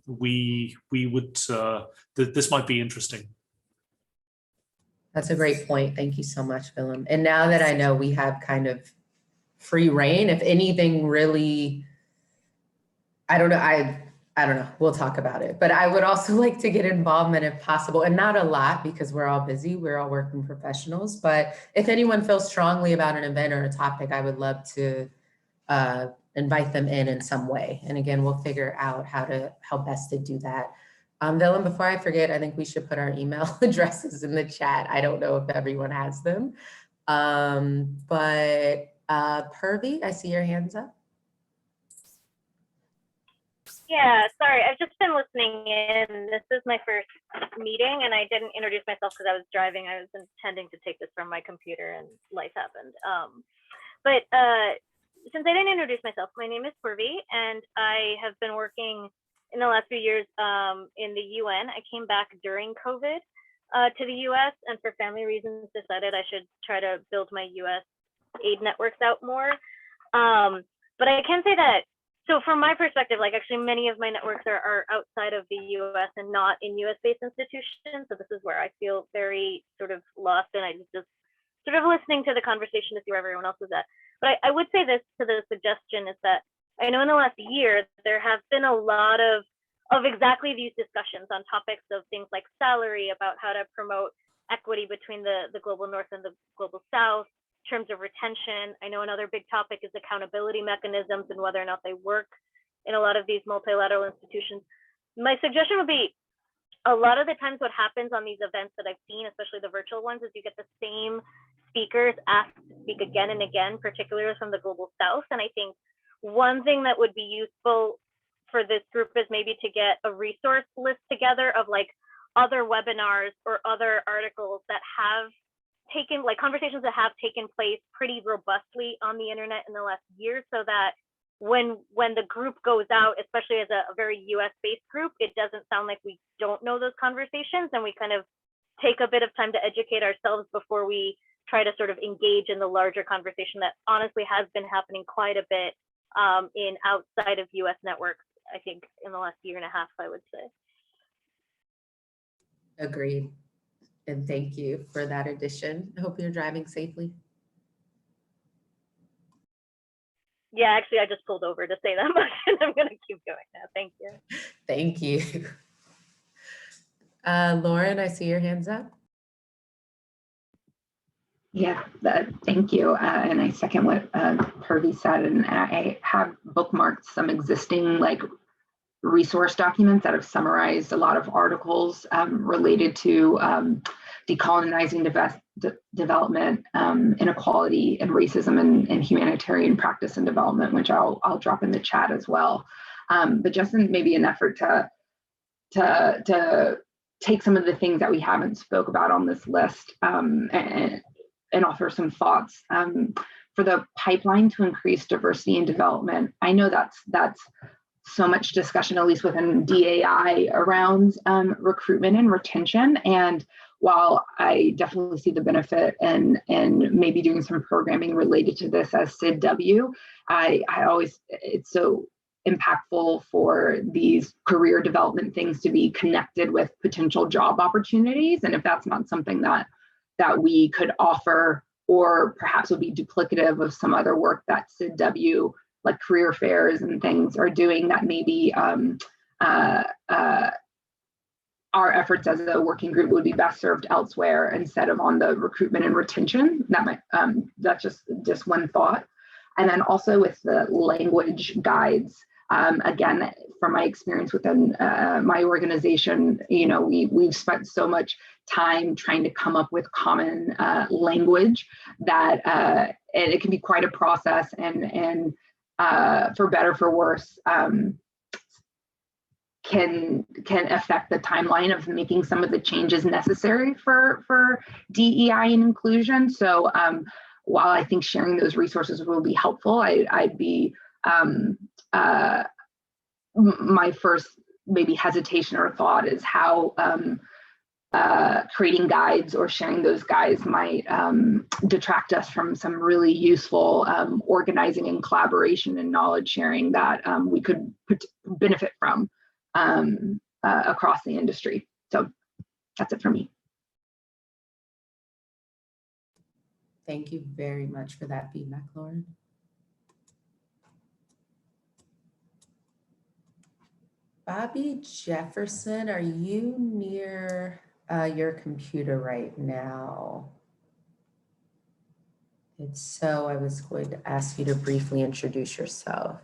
we would this might be interesting. That's a great point. Thank you so much, Willem. And now that I know we have kind of free reign, if anything really, I don't know, we'll talk about it. But I would also like to get involvement if possible, and not a lot because we're all busy, we're all working professionals. But if anyone feels strongly about an event or a topic, I would love to invite them in some way. And again, we'll figure out how best to do that. Dylan, before I forget, I think we should put our email addresses in the chat. I don't know if everyone has them. Purvi, I see your hands up. Yeah, sorry, I've just been listening in. This is my first meeting and I didn't introduce myself because I was driving. I was intending to take this from my computer and life happened. Since I didn't introduce myself, my name is Purvi and I have been working in the last few years in the UN. I came back during COVID to the US and for family reasons decided I should try to build my US aid networks out more. But I can say that, so from my perspective, like actually many of my networks are outside of the US and not in US based institutions. So this is where I feel very sort of lost and I just sort of listening to the conversation to see where everyone else is at. But I would say this to the suggestion is that I know in the last year, there have been a lot of exactly these discussions on topics of things like salary, about how to promote equity between the global north and the global south, in terms of retention. I know another big topic is accountability mechanisms and whether or not they work in a lot of these multilateral institutions. My suggestion would be, a lot of the times what happens on these events that I've seen, especially the virtual ones, is you get the same speakers asked to speak again and again, particularly from the global south. And I think one thing that would be useful for this group is maybe to get a resource list together of like other webinars or other articles that have taken, like conversations that have taken place pretty robustly on the internet in the last year, so that when the group goes out, especially as a very US based group, it doesn't sound like we don't know those conversations and we kind of take a bit of time to educate ourselves before we try to sort of engage in the larger conversation that honestly has been happening quite a bit in outside of US networks, I think in the last year and a half, I would say. Agreed. And thank you for that addition. I hope you're driving safely. Yeah, actually, I just pulled over to say that much and I'm going to keep going now. Thank you. Thank you. Lauren, I see your hands up. Yeah, thank you. And I second what Purvi said. And I have bookmarked some existing like resource documents that have summarized a lot of articles related to decolonizing development, inequality and racism and humanitarian practice and development, which I'll drop in the chat as well. But just in maybe an effort to take some of the things that we haven't spoke about on this list and offer some thoughts for the pipeline to increase diversity and development. I know that's so much discussion, at least within DAI, around recruitment and retention. And while I definitely see the benefit and maybe doing some programming related to this as SID-W, I always, it's so impactful for these career development things to be connected with potential job opportunities. And if that's not something that we could offer, or perhaps would be duplicative of some other work that SID-W, like career fairs and things, are doing, that maybe our efforts as a working group would be best served elsewhere instead of on the recruitment and retention. That might that's just one thought. And then also with the language guides, again, from my experience within my organization, you know, we've spent so much time trying to come up with common language that and it can be quite a process, and for better for worse, can affect the timeline of making some of the changes necessary for DEI and inclusion. So while I think sharing those resources will be helpful, I'd be my first maybe hesitation or thought is how creating guides or sharing those guides might detract us from some really useful organizing and collaboration and knowledge sharing that we could benefit from across the industry. So that's it for me. Thank you very much for that feedback, Lauren. Bobby Jefferson, are you near your computer right now? If so, I was going to ask you to briefly introduce yourself.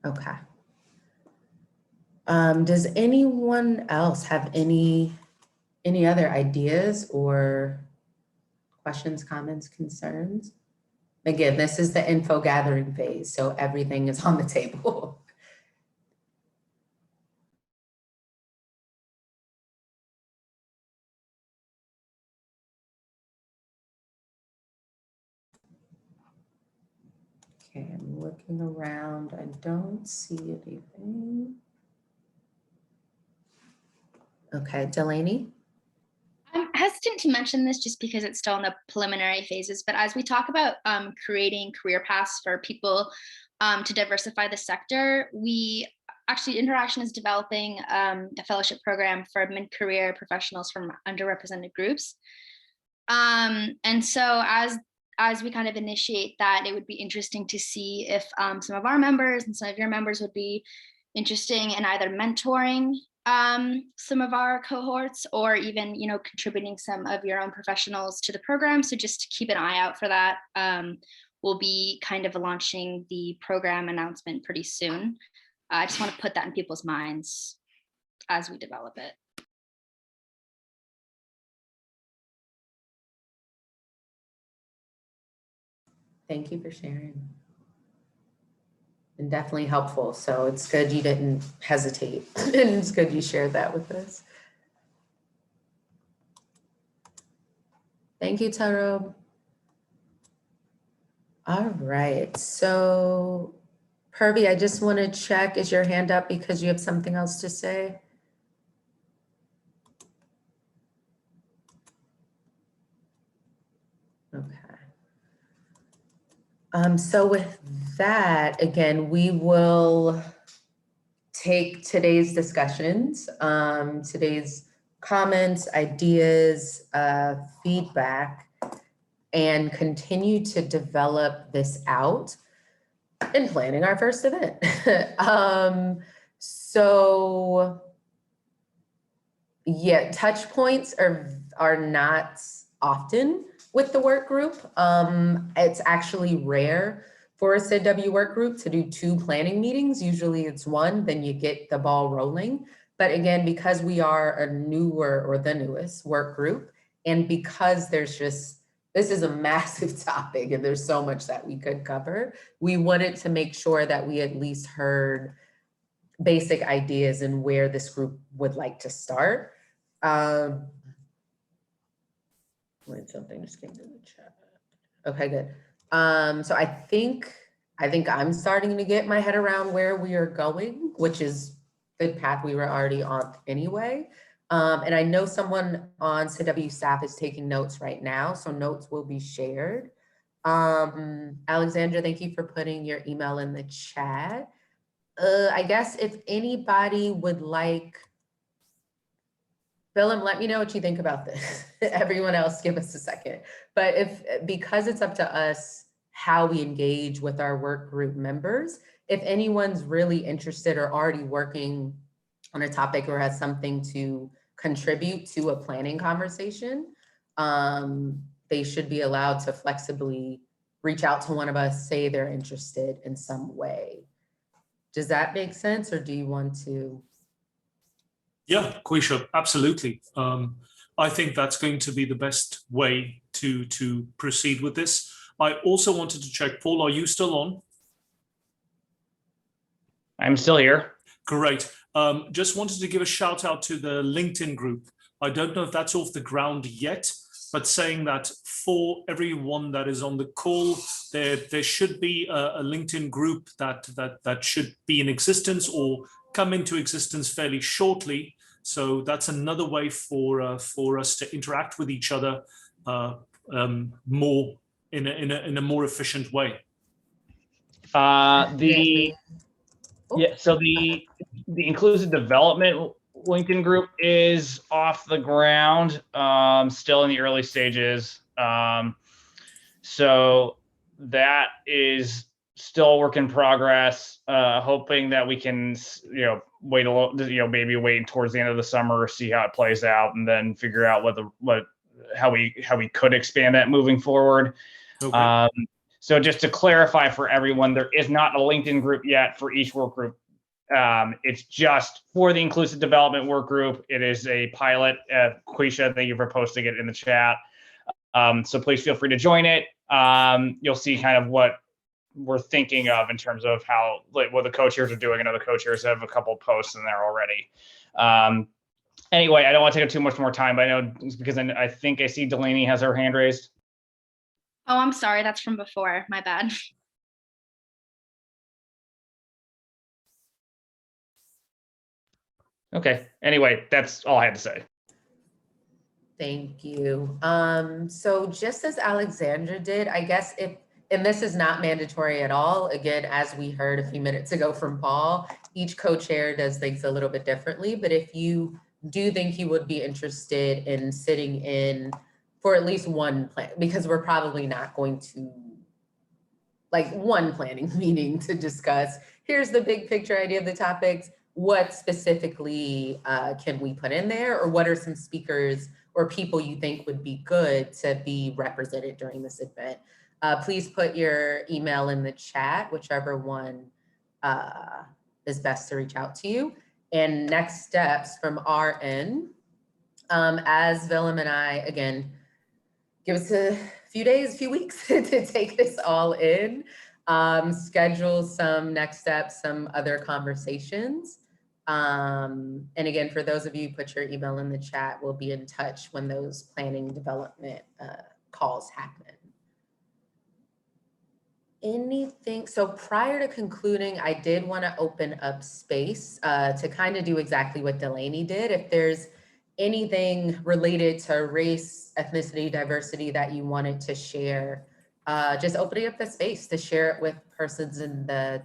Okay. Does anyone else have any other ideas or questions, comments, concerns? Again, this is the info gathering phase, so everything is on the table. Okay, I'm looking around. I don't see anything. Okay, Delaney? I'm hesitant to mention this just because it's still in the preliminary phases, but as we talk about creating career paths for people to diversify the sector, Interaction is developing a fellowship program for mid-career professionals from underrepresented groups. And so as we kind of initiate that, it would be interesting to see if some of our members and some of your members would be interesting in either mentoring some of our cohorts, or even, contributing some of your own professionals to the program. So just keep an eye out for that. We'll be kind of launching the program announcement pretty soon. I just want to put that in people's minds as we develop it. Thank you for sharing. And definitely helpful. So it's good you didn't hesitate. And it's good you shared that with us. Thank you, Taro. All right, so Purvi, I just want to check, is your hand up because you have something else to say? Okay. So with that, again, we will take today's discussions, today's comments, ideas, feedback, and continue to develop this out in planning our first event. So yeah, touch points are not often with the work group. It's actually rare for a SID-W work group to do 2 planning meetings. Usually it's 1, then you get the ball rolling. But again, because we are a newer or the newest work group, and because this is a massive topic and there's so much that we could cover, we wanted to make sure that we at least heard basic ideas and where this group would like to start. Wait, something just came to the chat. Okay, good. So I think I'm starting to get my head around where we are going, which is the path we were already on anyway. And I know someone on SID-W staff is taking notes right now, so notes will be shared. Alexandra, thank you for putting your email in the chat. I guess if anybody would like, Willem, let me know what you think about this. Everyone else, give us a second. But because it's up to us how we engage with our work group members, if anyone's really interested or already working on a topic or has something to contribute to a planning conversation, they should be allowed to flexibly reach out to one of us, say they're interested in some way. Does that make sense, or do you want to? Yeah, Quisha, absolutely. I think that's going to be the best way to proceed with this. I also wanted to check, Paul, are you still on? I'm still here. Great. Just wanted to give a shout out to the LinkedIn group. I don't know if that's off the ground yet, but saying that for everyone that is on the call, there should be a LinkedIn group that should be in existence or come into existence fairly shortly. So that's another way for us to interact with each other more in a more efficient way. So the inclusive development LinkedIn group is off the ground, still in the early stages. So that is still a work in progress. Hoping that we can, wait a little, maybe wait towards the end of the summer, see how it plays out, and then figure out how we could expand that moving forward. Okay. So just to clarify for everyone, there is not a LinkedIn group yet for each work group It's just for the inclusive development work group. It is a pilot. Quisha, thank you for posting it in the chat. So please feel free to join it. You'll see kind of what we're thinking of in terms of how, like, what the co-chairs are doing. I know the co-chairs have a couple posts in there already. Anyway, I don't want to take up too much more time, but I know because I think I see Delaney has her hand raised. Oh, I'm sorry. That's from before. My bad. Okay. Anyway, that's all I had to say. Thank you. So just as Alexandra did, I guess and this is not mandatory at all, again, as we heard a few minutes ago from Paul, each co-chair does things a little bit differently, but if you do think you would be interested in sitting in for at least one plan, because we're probably not going to, like, one planning meeting to discuss, here's the big picture idea of the topics, what specifically can we put in there, or what are some speakers or people you think would be good to be represented during this event. Please put your email in the chat, whichever one is best to reach out to you. And next steps from our end, as Willem and I, again, give us a few days, a few weeks to take this all in, schedule some next steps, some other conversations. And again, for those of you who put your email in the chat, we'll be in touch when those planning development calls happen. Anything, so prior to concluding, I did want to open up space to kind of do exactly what Delaney did. If there's anything related to race, ethnicity, diversity that you wanted to share, just opening up the space to share it with persons in the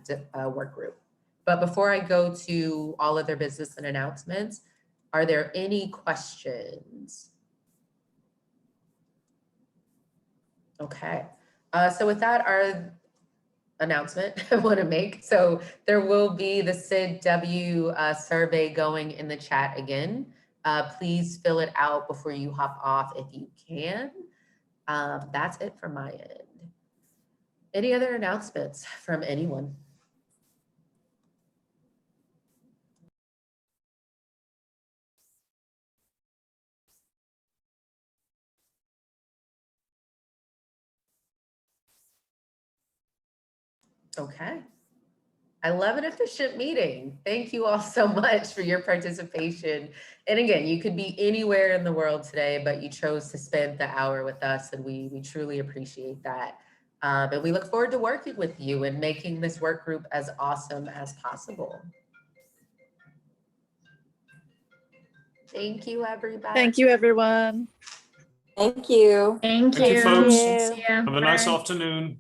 work group. But before I go to all other business and announcements, are there any questions? Okay, so with that, our announcement I want to make. So there will be the SID-W survey going in the chat again. Please fill it out before you hop off if you can. That's it from my end. Any other announcements from anyone? Okay. I love an efficient meeting. Thank you all so much for your participation. And again, you could be anywhere in the world today, but you chose to spend the hour with us, and we truly appreciate that. And we look forward to working with you and making this work group as awesome as possible. Thank you, everybody. Thank you, everyone. Thank you. Thank Thank you, folks. you. Have a nice afternoon.